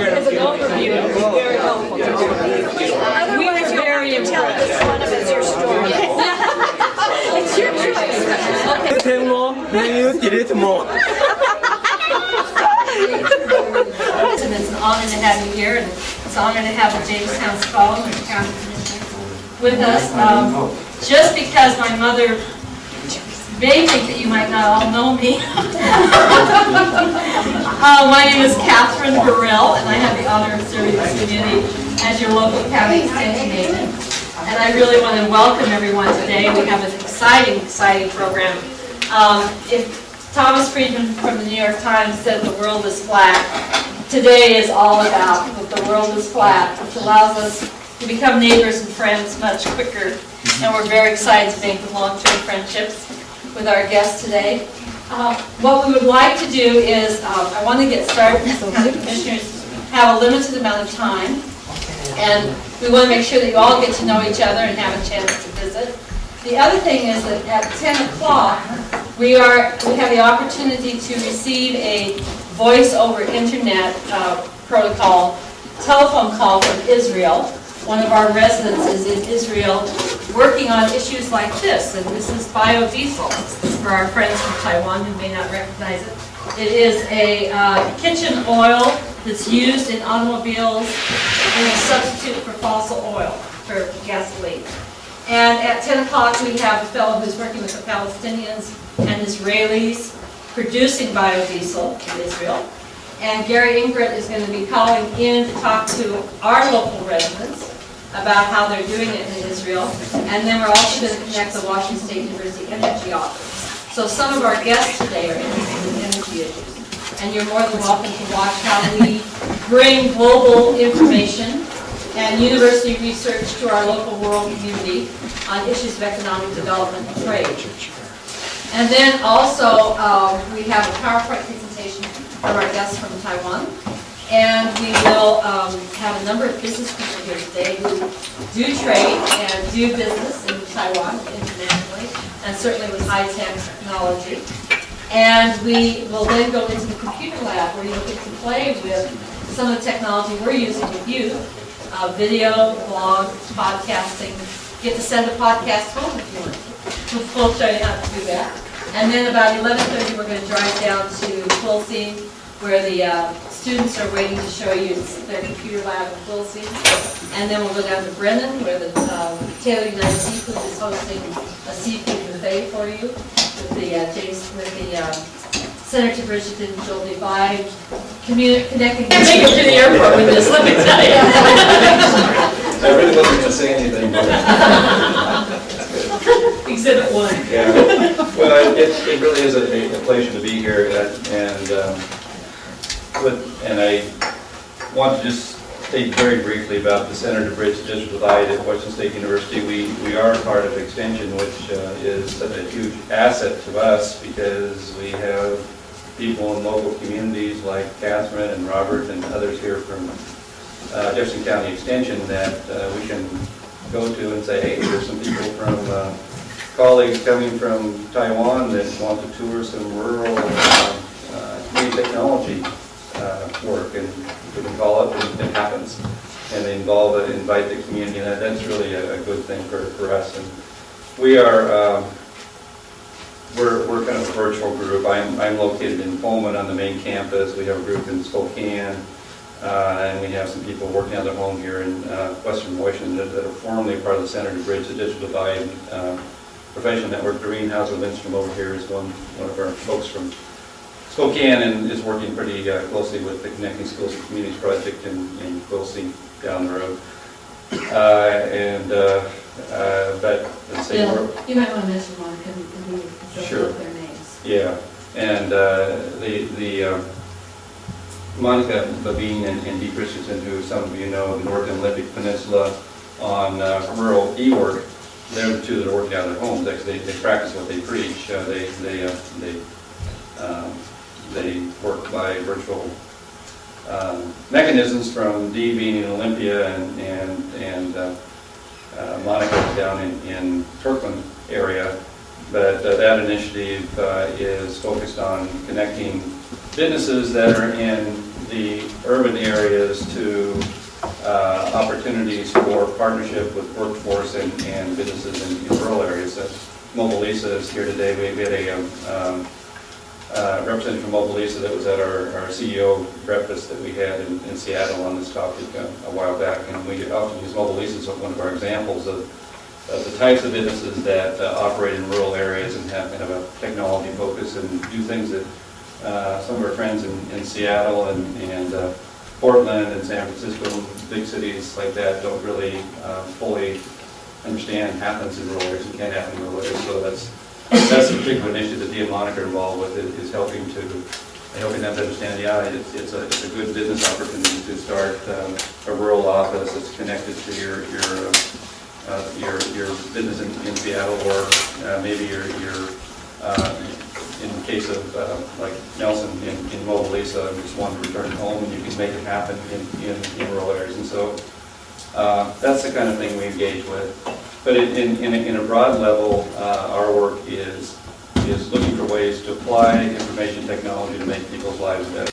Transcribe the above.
As an overview, it was very helpful. We were very impressed. This one of us your story. It's your choice. Okay. Take more, then you delete more. And it's an honor to have you here, and it's an honor to have the Jamestown Scholar and the County Commissioner with us. Just because my mother may think that you might not all know me. My name is Catherine Burrell, and I have the honor of serving this community as your local county extension agent. And I really want to welcome everyone today. We have an exciting program. If Thomas Friedman from the New York Times said the world is flat, today is all about that the world is flat, which allows us to become neighbors and friends much quicker. And we're very excited to make the long-term friendships with our guests today. What we would like to do is, I want to get started. The county commissioners have a limited amount of time, and we want to make sure that you all get to know each other and have a chance to visit. The other thing is that at 10 o'clock, we have the opportunity to receive a voice over internet protocol telephone call from Israel. One of our residents is in Israel working on issues like this, and this is biodiesel for our friends from Taiwan who may not recognize it. It is a kitchen oil that's used in automobiles and a substitute for fossil oil, for gasoline. And at 10 o'clock we have a fellow who's working with the Palestinians and Israelis producing biodiesel in Israel. And Gary Ingrid is going to be calling in to talk to our local residents about how they're doing it in Israel. And then we're also going to connect the Washington State University Energy Office. So some of our guests today are interested in energy issues. And you're more than welcome to watch how we bring global information and university research to our local world community on issues of economic development and trade. And then also we have a PowerPoint presentation from our guests from Taiwan. And we will have a number of business people here today who do trade and do business in Taiwan internationally, and certainly with high-tech technology. And we will then go into the computer lab where you'll get to play with some of the technology we're using with you. Video, blog, podcasting. You get to send a podcast home if you want. We'll show you how to do that. And then about 11:30 we're going to drive down to Quilcene, where the students are waiting to show you their computer lab in Quilcene. And then we'll go down to Brennan, where the Taylor United Seafood is hosting a seafood buffet for you with the Senator Bridgerton and Joel Devine connecting to the airport with this, let me tell you. I really wasn't going to say anything, but Exhibit 1. yeah. Well, it really is a pleasure to be here, and I want to just state very briefly about the Senator Bridge Digital Divide at Washington State University. We are part of Extension, which is such a huge asset to us because we have people in local communities like Catherine and Robert and others here from Jefferson County Extension that we can go to and say, hey, there's some people from colleagues coming from Taiwan that want to tour some rural community technology work, and we can call it, and it happens. And they invite the community, and that's really a good thing for us. And we are, we're kind of a virtual group. I'm located in Pullman on the main campus. We have a group in Spokane. And we have some people working out of home here in Western Washington that are formerly part of the Center to Bridge the Digital Divide. Professional Network. Doreen Hauser-Lindstrom over here is one of our folks from Spokane and is working pretty closely with the Connecting Schools and Communities project in Quilcy down the road. But let's say Bill, you might want to mention Monica and Lee, so Sure. their names. yeah, and the Monica Levine and Dee Christensen, who some of you know, the North Olympic Peninsula on rural e-work. They're the two that are working out of their homes. Actually, they practice what they preach. They work by virtual mechanisms, from Dee being in Olympia and Monica down in Kirkland area. But that initiative is focused on connecting businesses that are in the urban areas to opportunities for partnership with workforce and businesses in rural areas. Mobile Lisa is here today. We had a representative from Mobile Lisa that was at our CEO breakfast that we had in Seattle on this topic a while back, and we often use Mobile Lisa as one of our examples of the types of businesses that operate in rural areas and have kind of a technology focus and do things that some of our friends in Seattle and Portland and San Francisco, big cities like that, don't really fully understand happens in rural areas and can't happen in rural areas. So that's the particular initiative that Dee and Monica are involved with, is helping them to understand, yeah, it's a good business opportunity to start a rural office that's connected to your business in Seattle, or maybe your in the case of like Nelson in Mobile Lisa, just wanted to return home, and you can make it happen in rural areas. And so that's the kind of thing we engage with. But in a broad level, our work is looking for ways to apply information technology to make people's lives better.